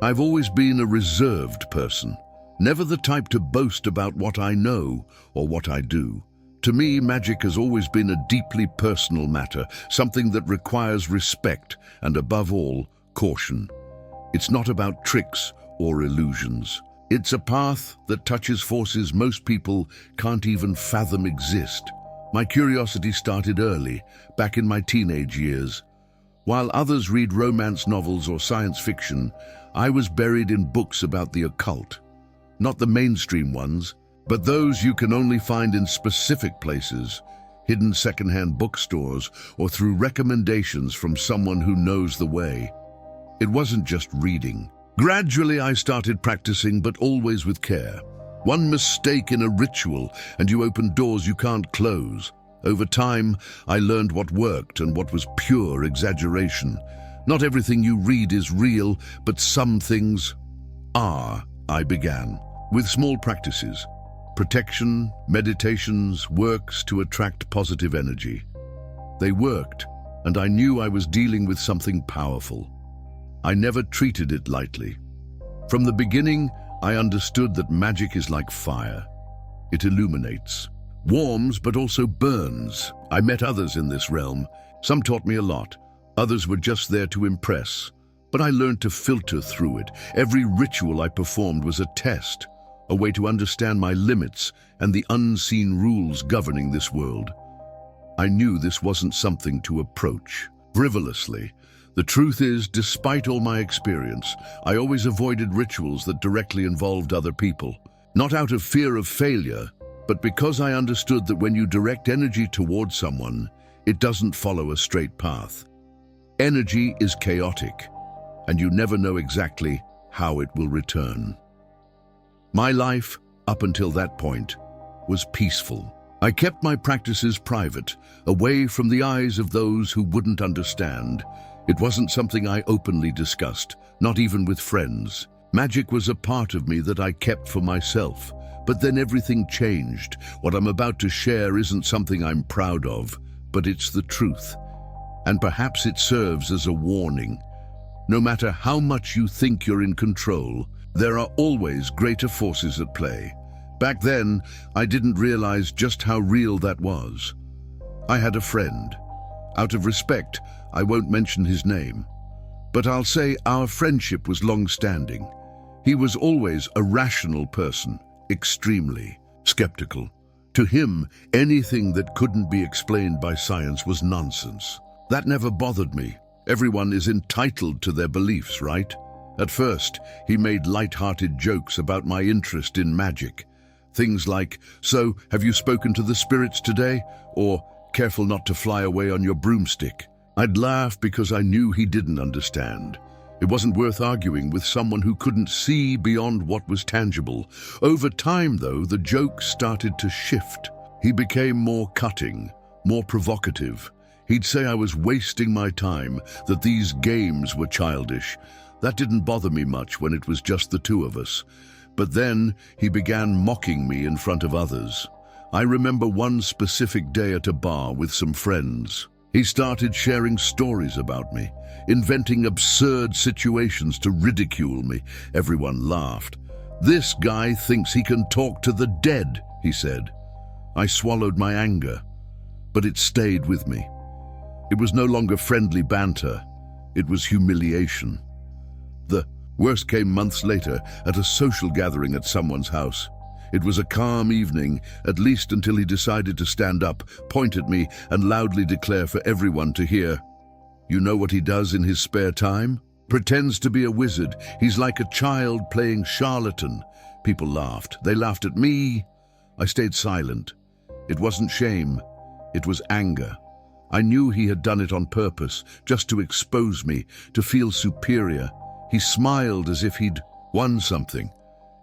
I've always been a reserved person, never the type to boast about what I know or what I do. To me, magic has always been a deeply personal matter, something that requires respect and, above all, caution. It's not about tricks or illusions. It's a path that touches forces most people can't even fathom exist. My curiosity started early, back in my teenage years. While others read romance novels or science fiction, I was buried in books about the occult. Not the mainstream ones, but those you can only find in specific places, hidden secondhand bookstores, or through recommendations from someone who knows the way. It wasn't just reading. Gradually, I started practicing, but always with care. One mistake in a ritual, and you open doors you can't close. Over time, I learned what worked and what was pure exaggeration. Not everything you read is real, but some things are. I began with small practices. Protection, meditations, works to attract positive energy. They worked, and I knew I was dealing with something powerful. I never treated it lightly. From the beginning, I understood that magic is like fire. It illuminates, warms, but also burns. I met others in this realm. Some taught me a lot. Others were just there to impress. But I learned to filter through it. Every ritual I performed was a test, a way to understand my limits and the unseen rules governing this world. I knew this wasn't something to approach frivolously. The truth is, despite all my experience, I always avoided rituals that directly involved other people. Not out of fear of failure, but because I understood that when you direct energy towards someone, it doesn't follow a straight path. Energy is chaotic, and you never know exactly how it will return. My life, up until that point, was peaceful. I kept my practices private, away from the eyes of those who wouldn't understand. It wasn't something I openly discussed, not even with friends. Magic was a part of me that I kept for myself. But then everything changed. What I'm about to share isn't something I'm proud of, but it's the truth. And perhaps it serves as a warning. No matter how much you think you're in control, there are always greater forces at play. Back then, I didn't realize just how real that was. I had a friend. Out of respect, I won't mention his name. But I'll say our friendship was long-standing. He was always a rational person, extremely skeptical. To him, anything that couldn't be explained by science was nonsense. That never bothered me. Everyone is entitled to their beliefs, right? At first, he made light-hearted jokes about my interest in magic. Things like, "So, have you spoken to the spirits today?" Or, "Careful not to fly away on your broomstick." I'd laugh because I knew he didn't understand. It wasn't worth arguing with someone who couldn't see beyond what was tangible. Over time, though, the joke started to shift. He became more cutting, more provocative. He'd say I was wasting my time, that these games were childish. That didn't bother me much when it was just the two of us. But then he began mocking me in front of others. I remember one specific day at a bar with some friends. He started sharing stories about me, inventing absurd situations to ridicule me. Everyone laughed. "This guy thinks he can talk to the dead," he said. I swallowed my anger, but it stayed with me. It was no longer friendly banter. It was humiliation. The worst came months later at a social gathering at someone's house. It was a calm evening, at least until he decided to stand up, point at me, and loudly declare for everyone to hear. "You know what he does in his spare time? Pretends to be a wizard. He's like a child playing charlatan." People laughed. They laughed at me. I stayed silent. It wasn't shame. It was anger. I knew he had done it on purpose, just to expose me, to feel superior. He smiled as if he'd won something.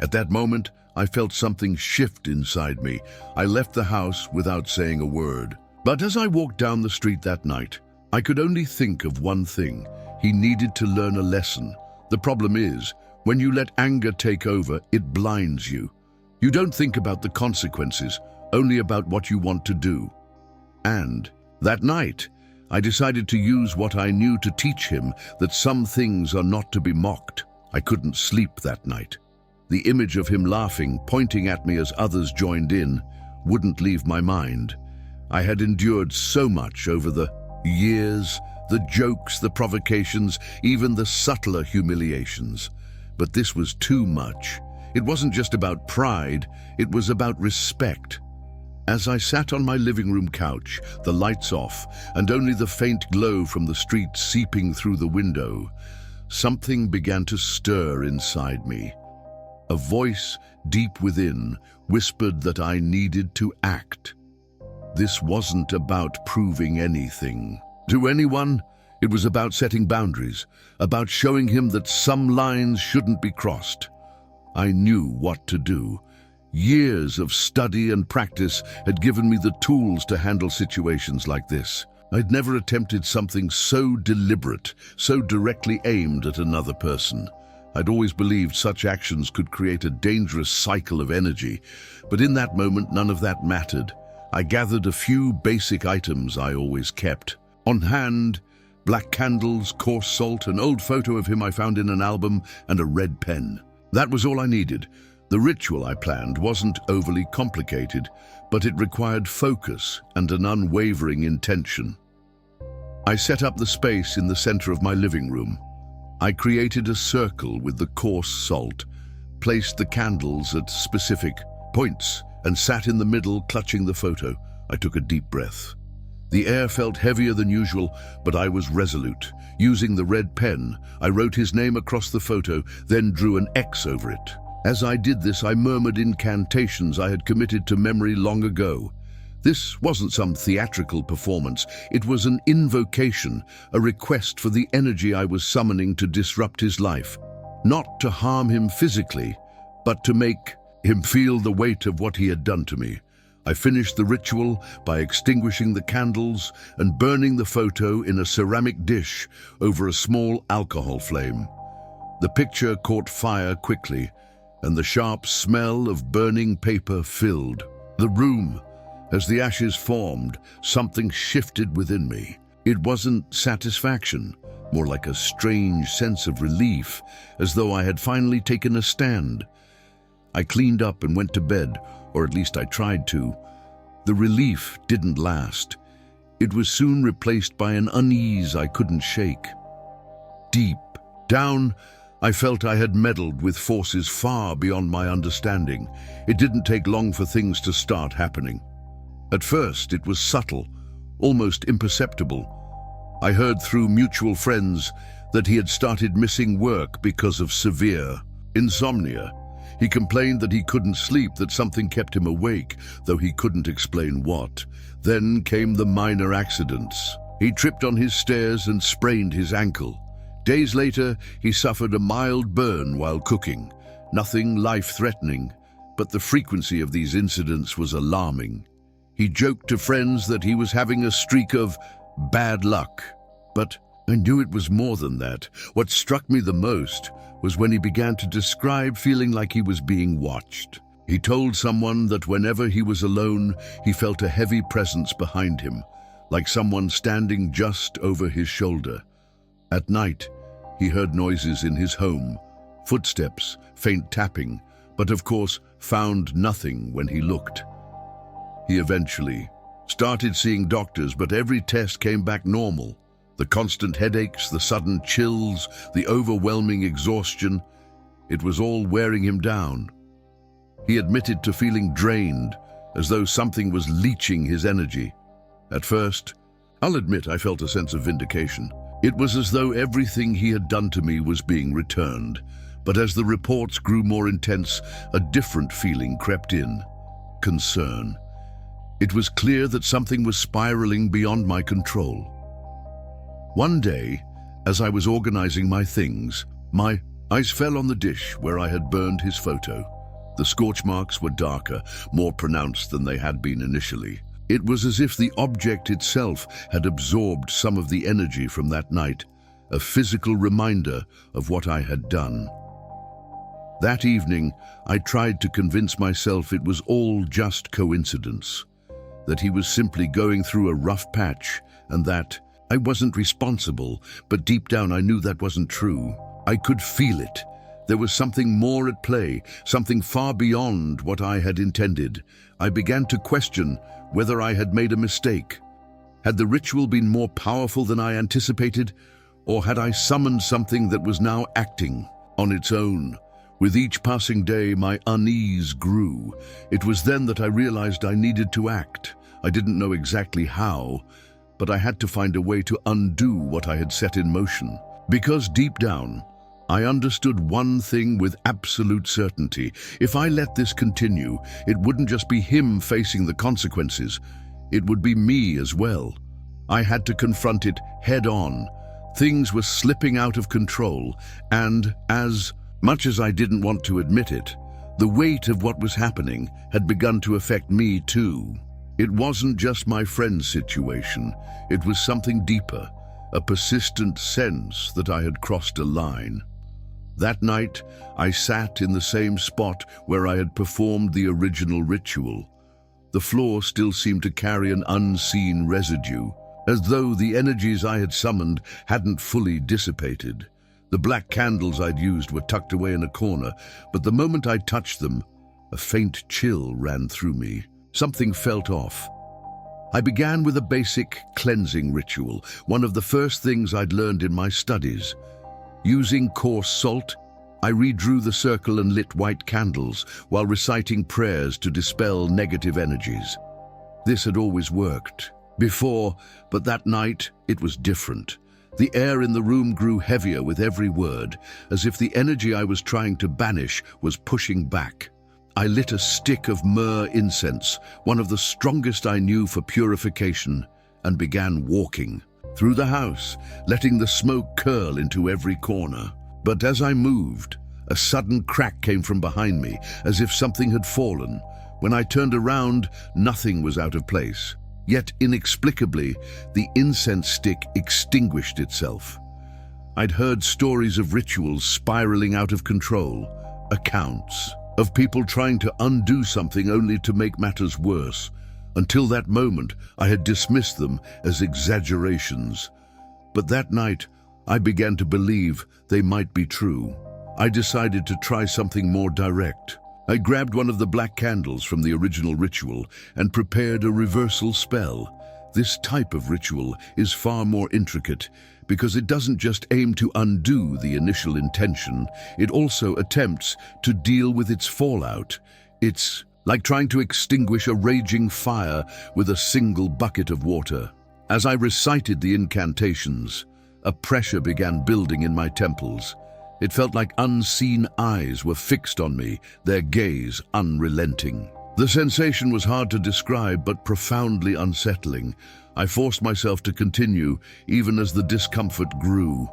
At that moment, I felt something shift inside me. I left the house without saying a word. But as I walked down the street that night, I could only think of one thing. He needed to learn a lesson. The problem is, when you let anger take over, it blinds you. You don't think about the consequences, only about what you want to do. And that night, I decided to use what I knew to teach him that some things are not to be mocked. I couldn't sleep that night. The image of him laughing, pointing at me as others joined in, wouldn't leave my mind. I had endured so much over the years, the jokes, the provocations, even the subtler humiliations. But this was too much. It wasn't just about pride, it was about respect. As I sat on my living room couch, the lights off, and only the faint glow from the street seeping through the window, something began to stir inside me. A voice deep within whispered that I needed to act. This wasn't about proving anything to anyone. It was about setting boundaries, about showing him that some lines shouldn't be crossed. I knew what to do. Years of study and practice had given me the tools to handle situations like this. I'd never attempted something so deliberate, so directly aimed at another person. I'd always believed such actions could create a dangerous cycle of energy, but in that moment none of that mattered. I gathered a few basic items I always kept. On hand, black candles, coarse salt, an old photo of him I found in an album, and a red pen. That was all I needed. The ritual I planned wasn't overly complicated, but it required focus and an unwavering intention. I set up the space in the center of my living room. I created a circle with the coarse salt, placed the candles at specific points, and sat in the middle clutching the photo. I took a deep breath. The air felt heavier than usual, but I was resolute. Using the red pen, I wrote his name across the photo, then drew an X over it. As I did this, I murmured incantations I had committed to memory long ago. This wasn't some theatrical performance. It was an invocation, a request for the energy I was summoning to disrupt his life. Not to harm him physically, but to make him feel the weight of what he had done to me. I finished the ritual by extinguishing the candles and burning the photo in a ceramic dish over a small alcohol flame. The picture caught fire quickly, and the sharp smell of burning paper filled the room. As the ashes formed, something shifted within me. It wasn't satisfaction, more like a strange sense of relief, as though I had finally taken a stand. I cleaned up and went to bed, or at least I tried to. The relief didn't last. It was soon replaced by an unease I couldn't shake. Deep down, I felt I had meddled with forces far beyond my understanding. It didn't take long for things to start happening. At first, it was subtle, almost imperceptible. I heard through mutual friends that he had started missing work because of severe insomnia. He complained that he couldn't sleep, that something kept him awake, though he couldn't explain what. Then came the minor accidents. He tripped on his stairs and sprained his ankle. Days later, he suffered a mild burn while cooking. Nothing life-threatening, but the frequency of these incidents was alarming. He joked to friends that he was having a streak of bad luck. But I knew it was more than that. What struck me the most was when he began to describe feeling like he was being watched. He told someone that whenever he was alone, he felt a heavy presence behind him, like someone standing just over his shoulder. At night, he heard noises in his home, footsteps, faint tapping, but of course found nothing when he looked. He eventually started seeing doctors, but every test came back normal. The constant headaches, the sudden chills, the overwhelming exhaustion, it was all wearing him down. He admitted to feeling drained, as though something was leeching his energy. At first, I'll admit I felt a sense of vindication. It was as though everything he had done to me was being returned. But as the reports grew more intense, a different feeling crept in: concern. It was clear that something was spiraling beyond my control. One day, as I was organizing my things, my eyes fell on the dish where I had burned his photo. The scorch marks were darker, more pronounced than they had been initially. It was as if the object itself had absorbed some of the energy from that night, a physical reminder of what I had done. That evening, I tried to convince myself it was all just coincidence, that he was simply going through a rough patch, and that I wasn't responsible, but deep down I knew that wasn't true. I could feel it. There was something more at play, something far beyond what I had intended. I began to question whether I had made a mistake. Had the ritual been more powerful than I anticipated, or had I summoned something that was now acting on its own? With each passing day, my unease grew. It was then that I realized I needed to act. I didn't know exactly how, but I had to find a way to undo what I had set in motion. Because deep down, I understood one thing with absolute certainty. If I let this continue, it wouldn't just be him facing the consequences. It would be me as well. I had to confront it head on. Things were slipping out of control, and as much as I didn't want to admit it, the weight of what was happening had begun to affect me too. It wasn't just my friend's situation. It was something deeper, a persistent sense that I had crossed a line. That night, I sat in the same spot where I had performed the original ritual. The floor still seemed to carry an unseen residue, as though the energies I had summoned hadn't fully dissipated. The black candles I'd used were tucked away in a corner, but the moment I touched them, a faint chill ran through me. Something felt off. I began with a basic cleansing ritual, one of the first things I'd learned in my studies. Using coarse salt, I redrew the circle and lit white candles while reciting prayers to dispel negative energies. This had always worked before, but that night it was different. The air in the room grew heavier with every word, as if the energy I was trying to banish was pushing back. I lit a stick of myrrh incense, one of the strongest I knew for purification, and began walking through the house, letting the smoke curl into every corner. But as I moved, a sudden crack came from behind me, as if something had fallen. When I turned around, nothing was out of place. Yet inexplicably, the incense stick extinguished itself. I'd heard stories of rituals spiraling out of control, accounts of people trying to undo something only to make matters worse. Until that moment, I had dismissed them as exaggerations. But that night, I began to believe they might be true. I decided to try something more direct. I grabbed one of the black candles from the original ritual and prepared a reversal spell. This type of ritual is far more intricate because it doesn't just aim to undo the initial intention, it also attempts to deal with its fallout. It's like trying to extinguish a raging fire with a single bucket of water. As I recited the incantations, a pressure began building in my temples. It felt like unseen eyes were fixed on me, their gaze unrelenting. The sensation was hard to describe, but profoundly unsettling. I forced myself to continue, even as the discomfort grew.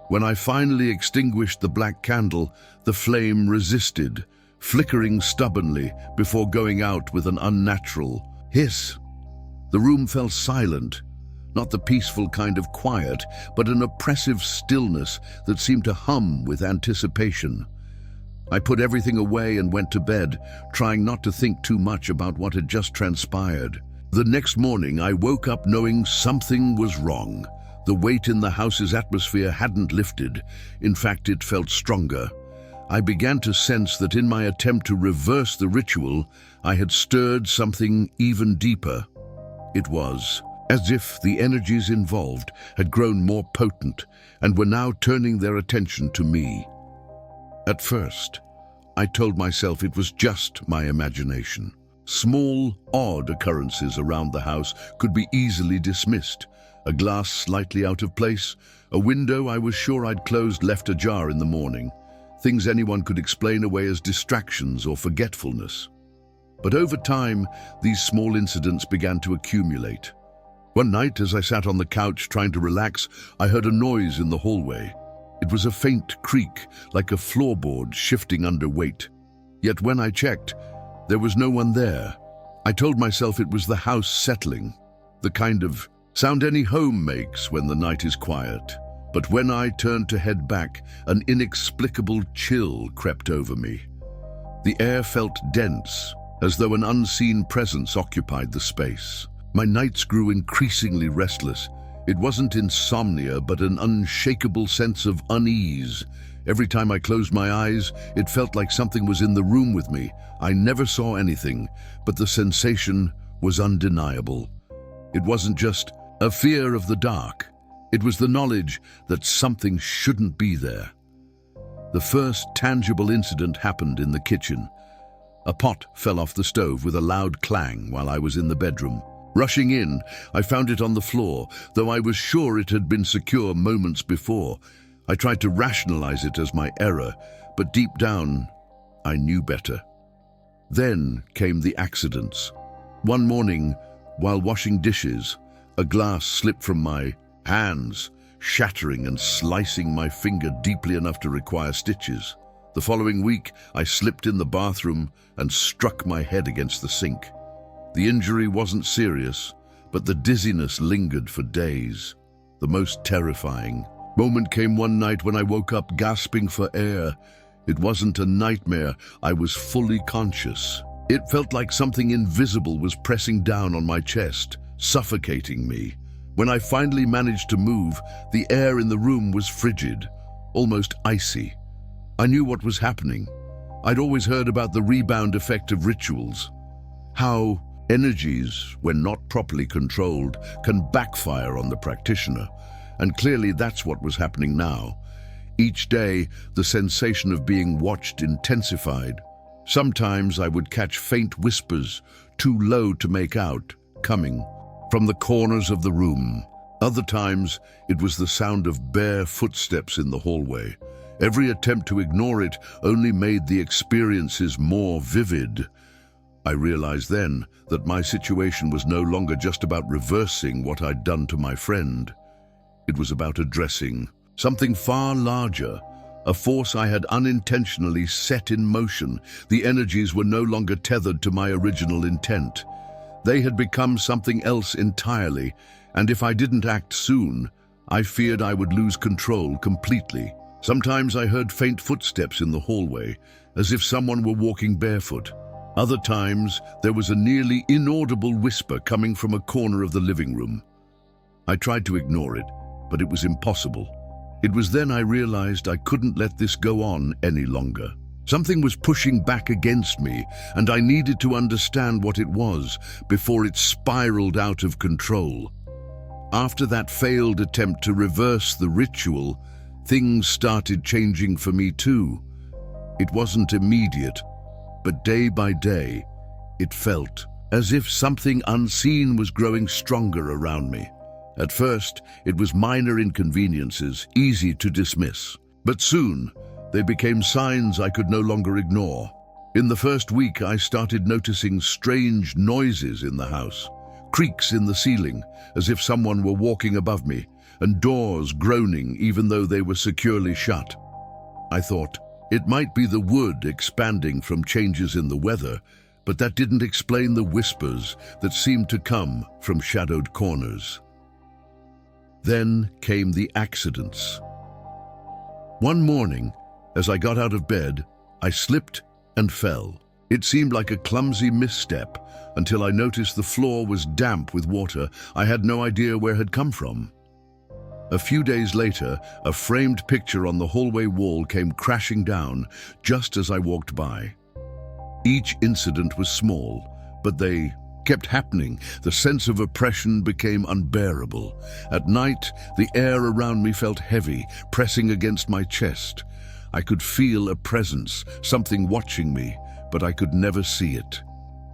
When I finally extinguished the black candle, the flame resisted, flickering stubbornly before going out with an unnatural hiss. The room fell silent, not the peaceful kind of quiet, but an oppressive stillness that seemed to hum with anticipation. I put everything away and went to bed, trying not to think too much about what had just transpired. The next morning, I woke up knowing something was wrong. The weight in the house's atmosphere hadn't lifted. In fact, it felt stronger. I began to sense that in my attempt to reverse the ritual, I had stirred something even deeper. It was as if the energies involved had grown more potent and were now turning their attention to me. At first, I told myself it was just my imagination. Small, odd occurrences around the house could be easily dismissed. A glass slightly out of place, a window I was sure I'd closed left ajar in the morning. Things anyone could explain away as distractions or forgetfulness. But over time, these small incidents began to accumulate. One night, as I sat on the couch trying to relax, I heard a noise in the hallway. It was a faint creak, like a floorboard shifting under weight. Yet when I checked, there was no one there. I told myself it was the house settling, the kind of sound any home makes when the night is quiet. But when I turned to head back, an inexplicable chill crept over me. The air felt dense, as though an unseen presence occupied the space. My nights grew increasingly restless. It wasn't insomnia, but an unshakable sense of unease. Every time I closed my eyes, it felt like something was in the room with me. I never saw anything, but the sensation was undeniable. It wasn't just a fear of the dark. It was the knowledge that something shouldn't be there. The first tangible incident happened in the kitchen. A pot fell off the stove with a loud clang while I was in the bedroom. Rushing in, I found it on the floor, though I was sure it had been secure moments before. I tried to rationalize it as my error, but deep down, I knew better. Then came the accidents. One morning, while washing dishes, a glass slipped from my hands, shattering and slicing my finger deeply enough to require stitches. The following week, I slipped in the bathroom and struck my head against the sink. The injury wasn't serious, but the dizziness lingered for days. The most terrifying moment came one night when I woke up gasping for air. It wasn't a nightmare. I was fully conscious. It felt like something invisible was pressing down on my chest, suffocating me. When I finally managed to move, the air in the room was frigid, almost icy. I knew what was happening. I'd always heard about the rebound effect of rituals, how energies, when not properly controlled, can backfire on the practitioner. And clearly that's what was happening now. Each day, the sensation of being watched intensified. Sometimes I would catch faint whispers, too low to make out, coming from the corners of the room. Other times, it was the sound of bare footsteps in the hallway. Every attempt to ignore it only made the experiences more vivid. I realized then that my situation was no longer just about reversing what I'd done to my friend. It was about addressing something far larger, a force I had unintentionally set in motion. The energies were no longer tethered to my original intent. They had become something else entirely, and if I didn't act soon, I feared I would lose control completely. Sometimes I heard faint footsteps in the hallway, as if someone were walking barefoot. Other times, there was a nearly inaudible whisper coming from a corner of the living room. I tried to ignore it, but it was impossible. It was then I realized I couldn't let this go on any longer. Something was pushing back against me, and I needed to understand what it was before it spiraled out of control. After that failed attempt to reverse the ritual, things started changing for me too. It wasn't immediate, but day by day, it felt as if something unseen was growing stronger around me. At first, it was minor inconveniences, easy to dismiss. But soon, they became signs I could no longer ignore. In the first week, I started noticing strange noises in the house, creaks in the ceiling, as if someone were walking above me, and doors groaning even though they were securely shut. I thought it might be the wood expanding from changes in the weather, but that didn't explain the whispers that seemed to come from shadowed corners. Then came the accidents. One morning, as I got out of bed, I slipped and fell. It seemed like a clumsy misstep until I noticed the floor was damp with water I had no idea where it had come from. A few days later, a framed picture on the hallway wall came crashing down just as I walked by. Each incident was small, but they kept happening. The sense of oppression became unbearable. At night, the air around me felt heavy, pressing against my chest. I could feel a presence, something watching me, but I could never see it.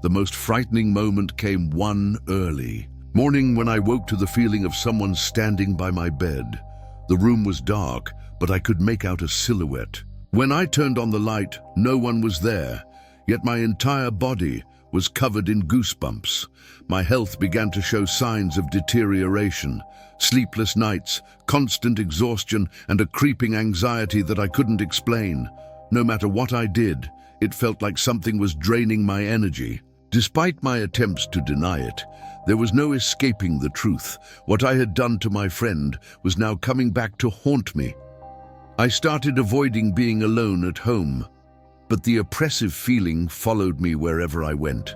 The most frightening moment came one early morning when I woke to the feeling of someone standing by my bed. The room was dark, but I could make out a silhouette. When I turned on the light, no one was there, yet my entire body was covered in goosebumps. My health began to show signs of deterioration. Sleepless nights, constant exhaustion, and a creeping anxiety that I couldn't explain. No matter what I did, it felt like something was draining my energy. Despite my attempts to deny it, there was no escaping the truth. What I had done to my friend was now coming back to haunt me. I started avoiding being alone at home, but the oppressive feeling followed me wherever I went.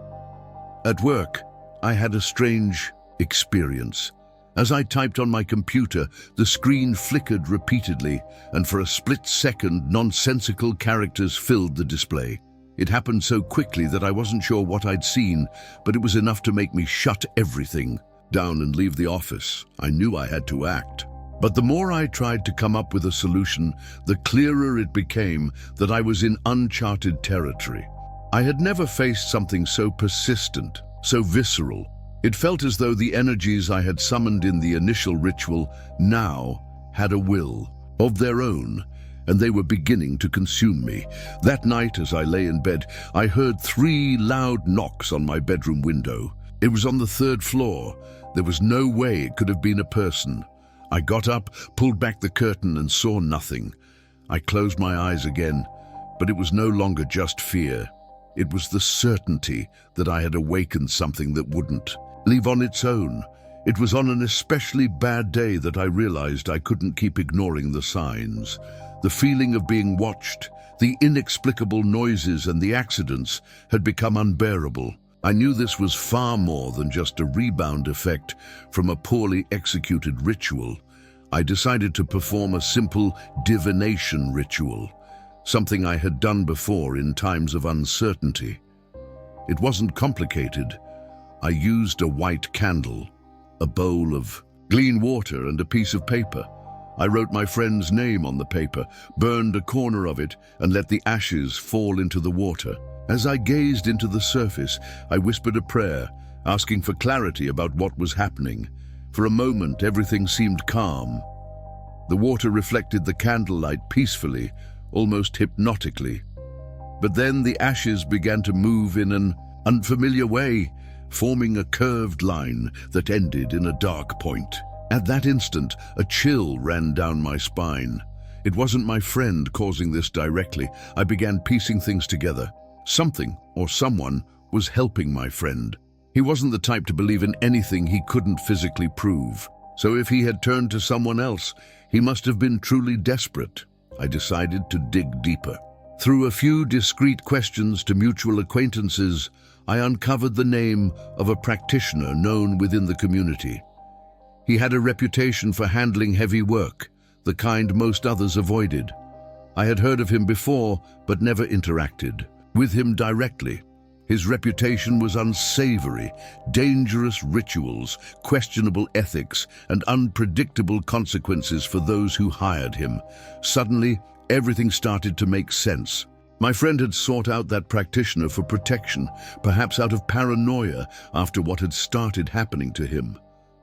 At work, I had a strange experience. As I typed on my computer, the screen flickered repeatedly, and for a split second, nonsensical characters filled the display. It happened so quickly that I wasn't sure what I'd seen, but it was enough to make me shut everything down and leave the office. I knew I had to act. But the more I tried to come up with a solution, the clearer it became that I was in uncharted territory. I had never faced something so persistent, so visceral. It felt as though the energies I had summoned in the initial ritual now had a will of their own, and they were beginning to consume me. That night, as I lay in bed, I heard 3 loud knocks on my bedroom window. It was on the 3rd floor. There was no way it could have been a person. I got up, pulled back the curtain, and saw nothing. I closed my eyes again, but it was no longer just fear. It was the certainty that I had awakened something that wouldn't leave on its own. It was on an especially bad day that I realized I couldn't keep ignoring the signs. The feeling of being watched, the inexplicable noises and the accidents had become unbearable. I knew this was far more than just a rebound effect from a poorly executed ritual. I decided to perform a simple divination ritual, something I had done before in times of uncertainty. It wasn't complicated. I used a white candle, a bowl of clean water, and a piece of paper. I wrote my friend's name on the paper, burned a corner of it, and let the ashes fall into the water. As I gazed into the surface, I whispered a prayer, asking for clarity about what was happening. For a moment, everything seemed calm. The water reflected the candlelight peacefully, almost hypnotically. But then the ashes began to move in an unfamiliar way, forming a curved line that ended in a dark point. At that instant, a chill ran down my spine. It wasn't my friend causing this directly. I began piecing things together. Something or someone was helping my friend. He wasn't the type to believe in anything he couldn't physically prove. So if he had turned to someone else, he must have been truly desperate. I decided to dig deeper. Through a few discreet questions to mutual acquaintances, I uncovered the name of a practitioner known within the community. He had a reputation for handling heavy work, the kind most others avoided. I had heard of him before, but never interacted with him directly. His reputation was unsavory, dangerous rituals, questionable ethics, and unpredictable consequences for those who hired him. Suddenly, everything started to make sense. My friend had sought out that practitioner for protection, perhaps out of paranoia after what had started happening to him.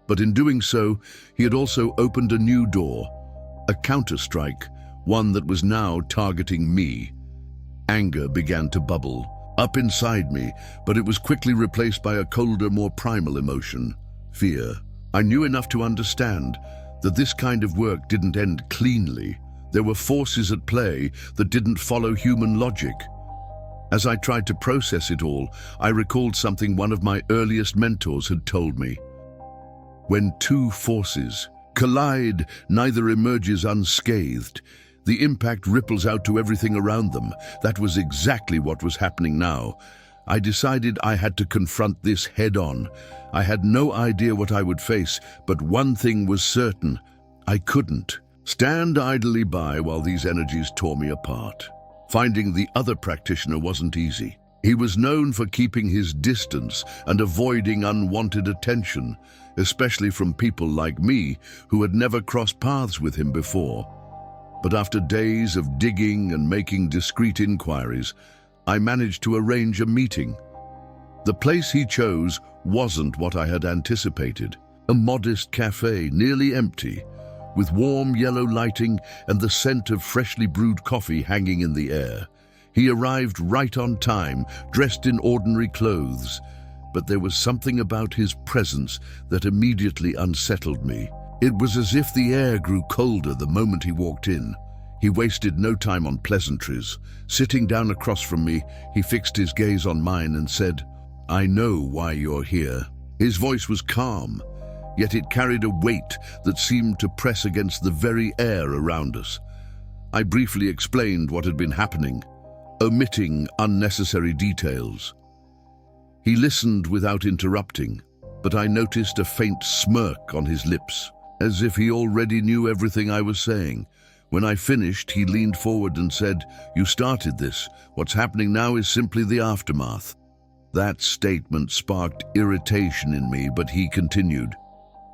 But in doing so, he had also opened a new door, a counterstrike, one that was now targeting me. Anger began to bubble up inside me, but it was quickly replaced by a colder, more primal emotion, fear. I knew enough to understand that this kind of work didn't end cleanly. There were forces at play that didn't follow human logic. As I tried to process it all, I recalled something one of my earliest mentors had told me. When 2 forces collide, neither emerges unscathed. The impact ripples out to everything around them. That was exactly what was happening now. I decided I had to confront this head-on. I had no idea what I would face, but one thing was certain. I couldn't stand idly by while these energies tore me apart. Finding the other practitioner wasn't easy. He was known for keeping his distance and avoiding unwanted attention, especially from people like me who had never crossed paths with him before. But after days of digging and making discreet inquiries, I managed to arrange a meeting. The place he chose wasn't what I had anticipated. A modest cafe, nearly empty, with warm yellow lighting and the scent of freshly brewed coffee hanging in the air. He arrived right on time, dressed in ordinary clothes, but there was something about his presence that immediately unsettled me. It was as if the air grew colder the moment he walked in. He wasted no time on pleasantries. Sitting down across from me, he fixed his gaze on mine and said, "I know why you're here." His voice was calm, yet it carried a weight that seemed to press against the very air around us. I briefly explained what had been happening, omitting unnecessary details. He listened without interrupting. but I noticed a faint smirk on his lips, as if he already knew everything I was saying. When I finished, he leaned forward and said, "You started this. What's happening now is simply the aftermath." That statement sparked irritation in me, but he continued,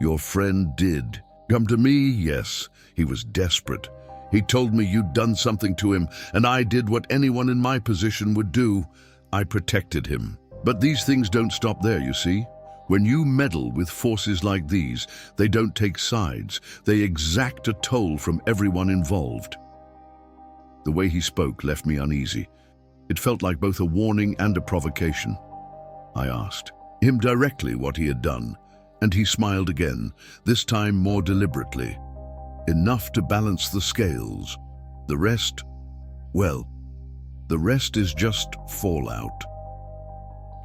"Your friend did come to me, yes. He was desperate. He told me you'd done something to him, and I did what anyone in my position would do. I protected him. But these things don't stop there, you see. When you meddle with forces like these, they don't take sides. They exact a toll from everyone involved." The way he spoke left me uneasy. It felt like both a warning and a provocation. I asked him directly what he had done, and he smiled again, this time more deliberately. "Enough to balance the scales. The rest, well, the rest is just fallout."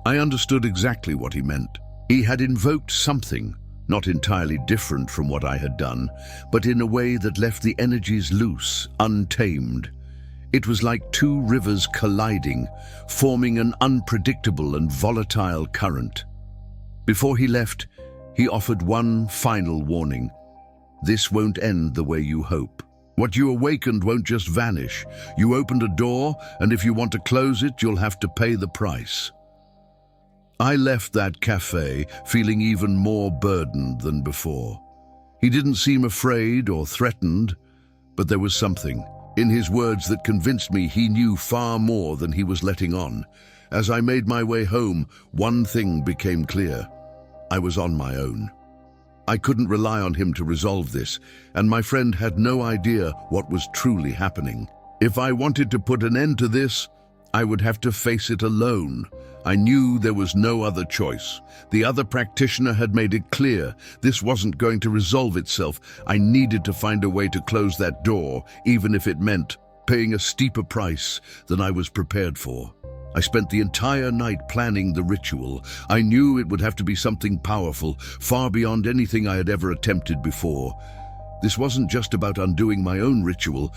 I understood exactly what he meant. He had invoked something, not entirely different from what I had done, but in a way that left the energies loose, untamed. It was like two rivers colliding, forming an unpredictable and volatile current. Before he left, he offered one final warning. "This won't end the way you hope. What you awakened won't just vanish. You opened a door, and if you want to close it, you'll have to pay the price." I left that cafe feeling even more burdened than before. He didn't seem afraid or threatened, but there was something in his words that convinced me he knew far more than he was letting on. As I made my way home, one thing became clear. I was on my own. I couldn't rely on him to resolve this, and my friend had no idea what was truly happening. If I wanted to put an end to this, I would have to face it alone. I knew there was no other choice. The other practitioner had made it clear this wasn't going to resolve itself. I needed to find a way to close that door, even if it meant paying a steeper price than I was prepared for. I spent the entire night planning the ritual. I knew it would have to be something powerful, far beyond anything I had ever attempted before. This wasn't just about undoing my own ritual.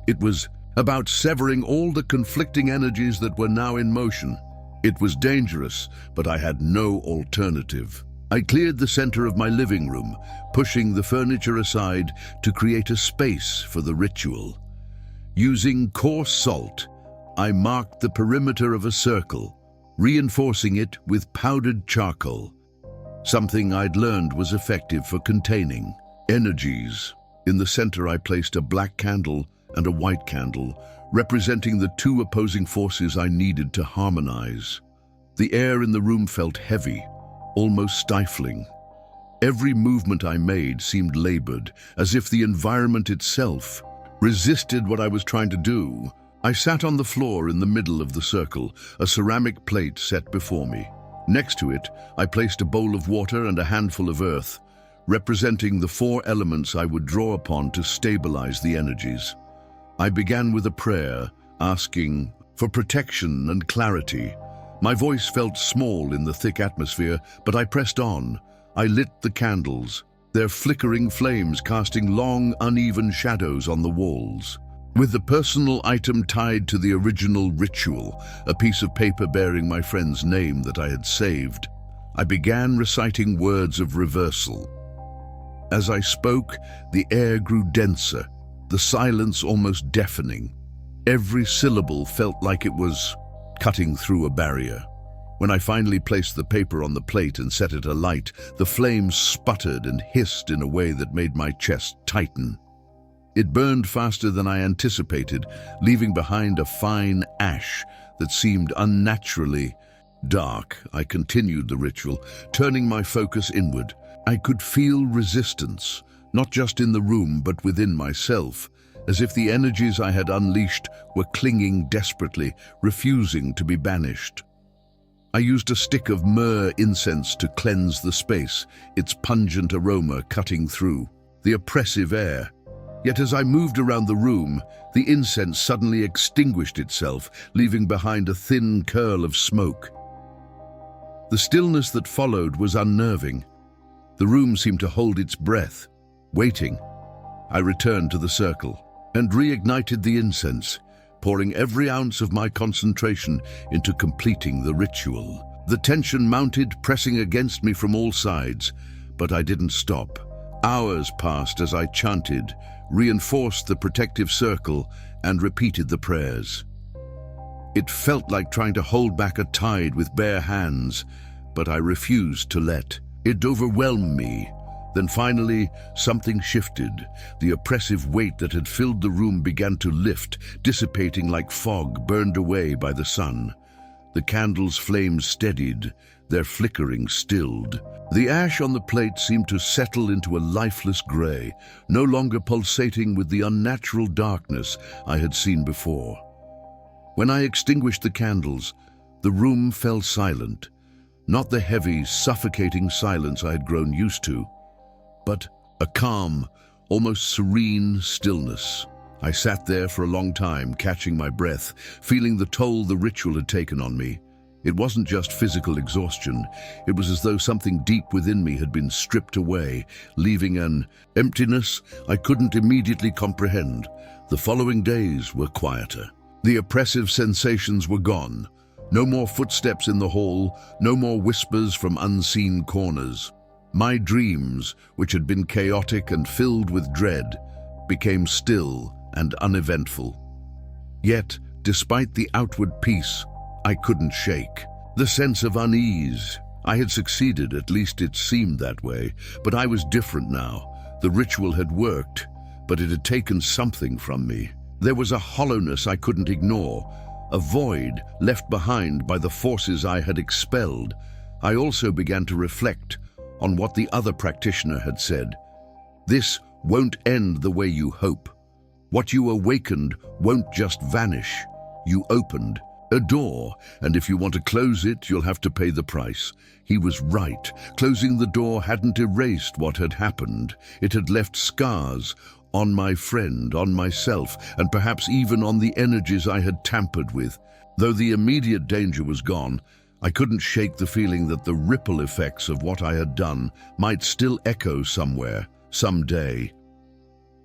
It was about severing all the conflicting energies that were now in motion. It was dangerous, but I had no alternative. I cleared the center of my living room, pushing the furniture aside to create a space for the ritual. Using coarse salt, I marked the perimeter of a circle, reinforcing it with powdered charcoal, something I'd learned was effective for containing energies. In the center, I placed a black candle and a white candle, representing the two opposing forces I needed to harmonize. The air in the room felt heavy, almost stifling. Every movement I made seemed labored, as if the environment itself resisted what I was trying to do. I sat on the floor in the middle of the circle, a ceramic plate set before me. Next to it, I placed a bowl of water and a handful of earth, representing the four elements I would draw upon to stabilize the energies. I began with a prayer, asking for protection and clarity. My voice felt small in the thick atmosphere, but I pressed on. I lit the candles, their flickering flames casting long, uneven shadows on the walls. With the personal item tied to the original ritual, a piece of paper bearing my friend's name that I had saved, I began reciting words of reversal. As I spoke, the air grew denser, the silence almost deafening. Every syllable felt like it was cutting through a barrier. When I finally placed the paper on the plate and set it alight, the flames sputtered and hissed in a way that made my chest tighten. It burned faster than I anticipated, leaving behind a fine ash that seemed unnaturally dark. I continued the ritual, turning my focus inward. I could feel resistance, not just in the room but within myself, as if the energies I had unleashed were clinging desperately, refusing to be banished. I used a stick of myrrh incense to cleanse the space, its pungent aroma cutting through the oppressive air. Yet as I moved around the room, the incense suddenly extinguished itself, leaving behind a thin curl of smoke. The stillness that followed was unnerving. The room seemed to hold its breath, waiting. I returned to the circle and reignited the incense, pouring every ounce of my concentration into completing the ritual. The tension mounted, pressing against me from all sides, but I didn't stop. Hours passed as I chanted, reinforced the protective circle, and repeated the prayers. It felt like trying to hold back a tide with bare hands, but I refused to let. It overwhelmed me. Then finally, something shifted. The oppressive weight that had filled the room began to lift, dissipating like fog burned away by the sun. The candles' flames steadied, their flickering stilled. The ash on the plate seemed to settle into a lifeless gray, no longer pulsating with the unnatural darkness I had seen before. When I extinguished the candles, the room fell silent. Not the heavy, suffocating silence I had grown used to, but a calm, almost serene stillness. I sat there for a long time, catching my breath, feeling the toll the ritual had taken on me. It wasn't just physical exhaustion. It was as though something deep within me had been stripped away, leaving an emptiness I couldn't immediately comprehend. The following days were quieter. The oppressive sensations were gone. No more footsteps in the hall, no more whispers from unseen corners. My dreams, which had been chaotic and filled with dread, became still and uneventful. Yet, despite the outward peace, I couldn't shake. The sense of unease. I had succeeded, at least it seemed that way, but I was different now. The ritual had worked, but it had taken something from me. There was a hollowness I couldn't ignore, a void left behind by the forces I had expelled. I also began to reflect on what the other practitioner had said. This won't end the way you hope. What you awakened won't just vanish. You opened a door, and if you want to close it, you'll have to pay the price. He was right. Closing the door hadn't erased what had happened. It had left scars on my friend, on myself, and perhaps even on the energies I had tampered with. Though the immediate danger was gone, I couldn't shake the feeling that the ripple effects of what I had done might still echo somewhere, someday.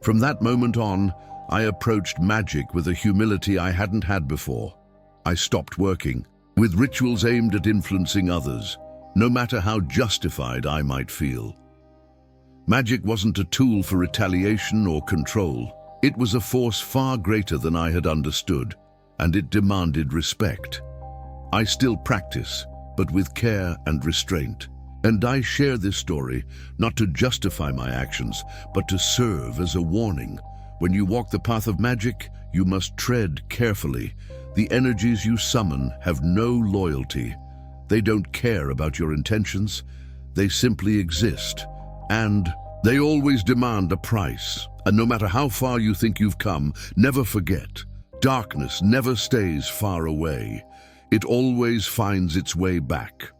From that moment on, I approached magic with a humility I hadn't had before. I stopped working with rituals aimed at influencing others, no matter how justified I might feel. Magic wasn't a tool for retaliation or control. It was a force far greater than I had understood, and it demanded respect. I still practice, but with care and restraint. And I share this story not to justify my actions, but to serve as a warning. When you walk the path of magic, you must tread carefully. The energies you summon have no loyalty. They don't care about your intentions. They simply exist. And they always demand a price. And no matter how far you think you've come, never forget, darkness never stays far away. It always finds its way back.